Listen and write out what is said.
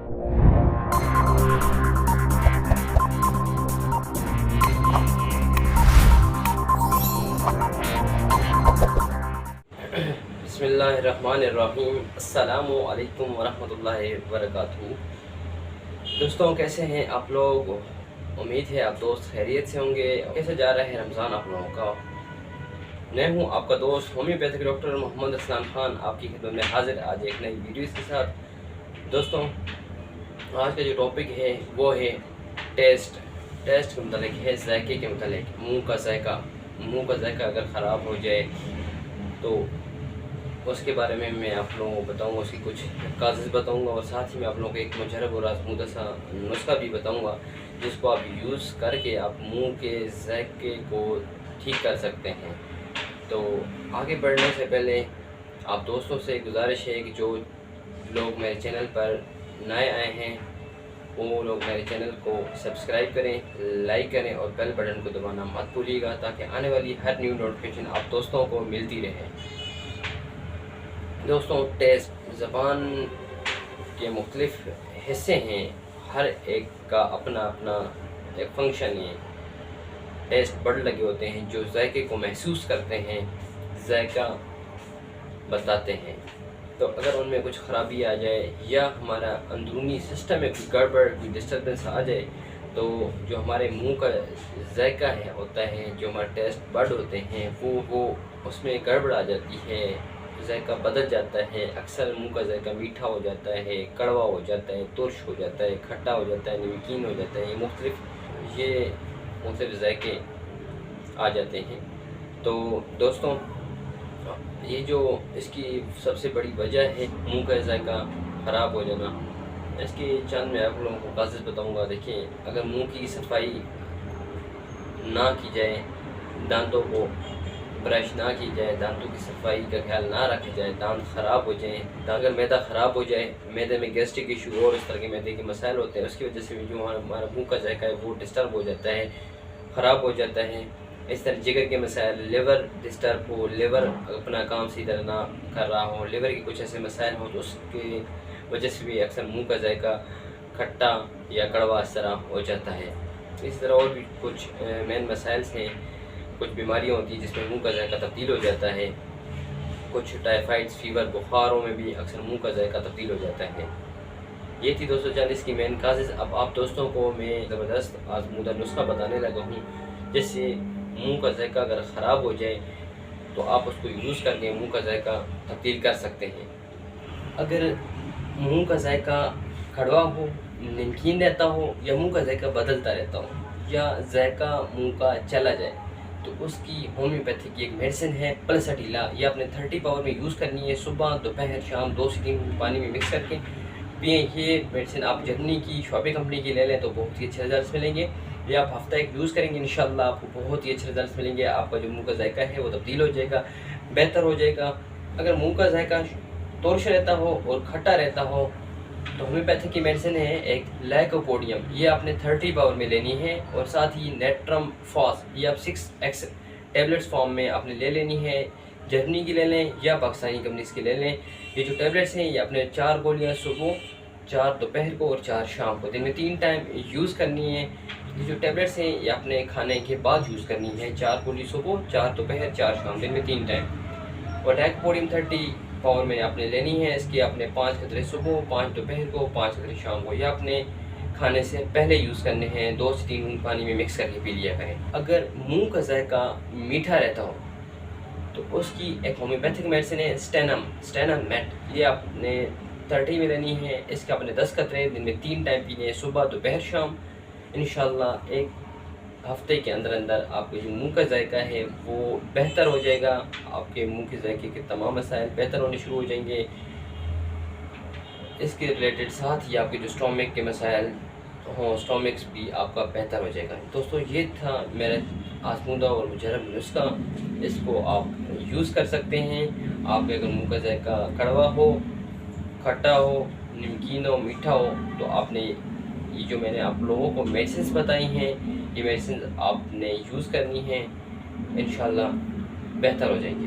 बिस्मिल्लाहिर्रहमानिर्रहीम। अस्सलाम वालेकुम वरहमतुल्लाहि वबरकातुहू। दोस्तों, कैसे हैं आप लोग? उम्मीद है आप दोस्त खैरियत से होंगे। कैसे जा रहा है रमज़ान आप लोगों का? मैं हूं आपका दोस्त होम्योपैथिक डॉक्टर मोहम्मद असलाम खान, आपकी खिदमत में हाजिर आज एक नई वीडियो के साथ। दोस्तों, आज का जो टॉपिक है वो है टेस्ट के मतलब है, जायके के मतलब। मुँह का जायका अगर ख़राब हो जाए तो उसके बारे में मैं आप लोगों को बताऊंगा, उसकी कुछ काजेज़ बताऊंगा और साथ ही मैं आप लोगों को एक मुजरब और आज़मूदा सा नुस्खा भी बताऊंगा जिसको आप यूज़ करके आप मुंह के जायके को ठीक कर सकते हैं। तो आगे बढ़ने से पहले आप दोस्तों से गुजारिश है कि जो लोग मेरे चैनल पर नए आए हैं वो लोग मेरे चैनल को सब्सक्राइब करें, लाइक करें और बेल बटन को दबाना मत भूलिएगा ताकि आने वाली हर न्यू नोटिफिकेशन आप दोस्तों को मिलती रहे। दोस्तों, टेस्ट ज़बान के मुख्तलिफ हिस्से हैं, हर एक का अपना अपना एक फंक्शन है। टेस्ट बड़ लगे होते हैं जो जायके को महसूस करते हैं, जायका बताते हैं। तो अगर उनमें कुछ ख़राबी आ जाए या हमारा अंदरूनी सिस्टम में कोई गड़बड़, कोई डिस्टर्बेंस आ जाए तो जो हमारे मुंह का जायका है होता है, जो हमारे टेस्ट बड होते हैं वो उसमें गड़बड़ आ जाती है, जायका बदल जाता है। अक्सर मुंह का जायका मीठा हो जाता है, कड़वा हो जाता है, तुर्श हो जाता है, खट्टा हो जाता है, नमकीन हो जाता है। ये मुख्तलिफ जायके आ जाते हैं। तो दोस्तों, ये जो इसकी सबसे बड़ी वजह है मुंह का जायका ख़राब हो जाना, इसके चंद मैं आप लोगों को काजेज़ बताऊंगा। देखिए, अगर मुंह की सफाई ना की जाए, दांतों को ब्रश ना की जाए, दांतों की सफाई का ख्याल ना रखा जाए, दांत ख़राब हो जाए, अगर मैदा ख़राब हो जाए, मैदे में गैस्ट्रिक इशू और इस तरह के मैदे के मसाइल होते हैं, उसकी वजह से भी जो हमारा मुंह का जायका है वो डिस्टर्ब हो जाता है, ख़राब हो जाता है। इस तरह जिगर के मसाइल, लिवर डिस्टर्ब हो, लिवर अपना काम सीधा ना कर रहा हो, लिवर के कुछ ऐसे मसाइल हो तो उसकी वजह से भी अक्सर मुँह का जायका खट्टा या कड़वा इस तरह हो जाता है। इस तरह और भी कुछ मेन मसाइल हैं, कुछ बीमारियाँ होती हैं जिसमें मुंह का जायका तब्दील हो जाता है। कुछ टाइफाइड्स, फीवर, बुखारों में भी अक्सर मुंह का जायका तब्दील हो जाता है। ये थी दोस्तों 40 की मेन काजेज़। अब आप दोस्तों को मैं ज़बरदस्त आज़मूदा नुस्खा बताने लगा हूँ जिससे मुंह का जायका अगर ख़राब हो जाए तो आप उसको यूज़ करके मुंह का जायका तब्दील कर सकते हैं। अगर मुंह का जायका कड़वा हो, नमकीन रहता हो या मुंह का जायका बदलता रहता हो या जायका मुंह का चला जाए तो उसकी होम्योपैथिक एक मेडिसिन है पल्साटीला। ये आपने 30 पावर में यूज़ करनी है। सुबह, दोपहर, शाम 2 से 3 पानी में मिक्स करके पिए। ये मेडिसिन आप जर्मनी की शॉपी कंपनी की ले लें तो बहुत ही अच्छे रिजल्ट्स मिलेंगे। ये आप हफ्ता एक यूज़ करेंगे, इंशाल्लाह आपको बहुत ही अच्छे रिजल्ट्स मिलेंगे। आपका जो मुंह का जायका है वो तब्दील हो जाएगा, बेहतर हो जाएगा। अगर मुंह का जायका तुर्श रहता हो और खट्टा रहता हो तो होम्योपैथिक की मेडिसिन है एक लाइकोपोडियम। ये आपने 30 पावर में लेनी है और साथ ही नेट्रम फॉस, ये आप 6x टैबलेट्स फॉर्म में आपने ले लेनी है। जर्मनी की ले लें या पाकिस्तानी कंपनीज की ले लें। ये जो टैबलेट्स हैं ये आपने 4 गोलियाँ सुबह, 4 दोपहर को और 4 शाम को, दिन में 3 टाइम यूज़ करनी है। ये जो टैबलेट्स हैं ये आपने खाने के बाद यूज़ करनी है। 4 गोली सुबह, 4 दोपहर, 4 शाम, दिन में 3 टाइम। और लाइकोपोडियम 30 पावर में आपने लेनी है। इसकी आपने 5 कतरे सुबह, 5 दोपहर को, 5 कतरे शाम को। यह आपने खाने से पहले यूज़ करने हैं। 2 से 3 पानी में मिक्स करके पी लिया करें। अगर मुंह का जायका मीठा रहता हो तो उसकी एक होम्योपैथिक मेडिसिन है स्टेनम मेट। ये आपने 30 में लेनी है। इसके आपने 10 कतरे दिन में 3 टाइम पीने हैं, सुबह, दोपहर, शाम। इंशाल्लाह एक हफ्ते के अंदर अंदर आपके जो मुंह का जायका है वो बेहतर हो जाएगा। आपके मुंह के जायके के तमाम मसाइल बेहतर होने शुरू हो जाएंगे। इसके रिलेटेड साथ ही आपके जो स्टोमक के मसाइल हों, स्टोमक्स भी आपका बेहतर हो जाएगा। दोस्तों, ये था मेरा आज़मूदा और मुजरब नुस्खा। इसको आप यूज़ कर सकते हैं। आपके अगर मुंह का जायका कड़वा हो, खट्टा हो, नमकीन हो, मीठा हो तो आपने ये जो मैंने आप लोगों को मेडिसिन बताई हैं ये मेडिसिन आपने यूज़ करनी है, इंशाल्लाह बेहतर हो जाएंगे।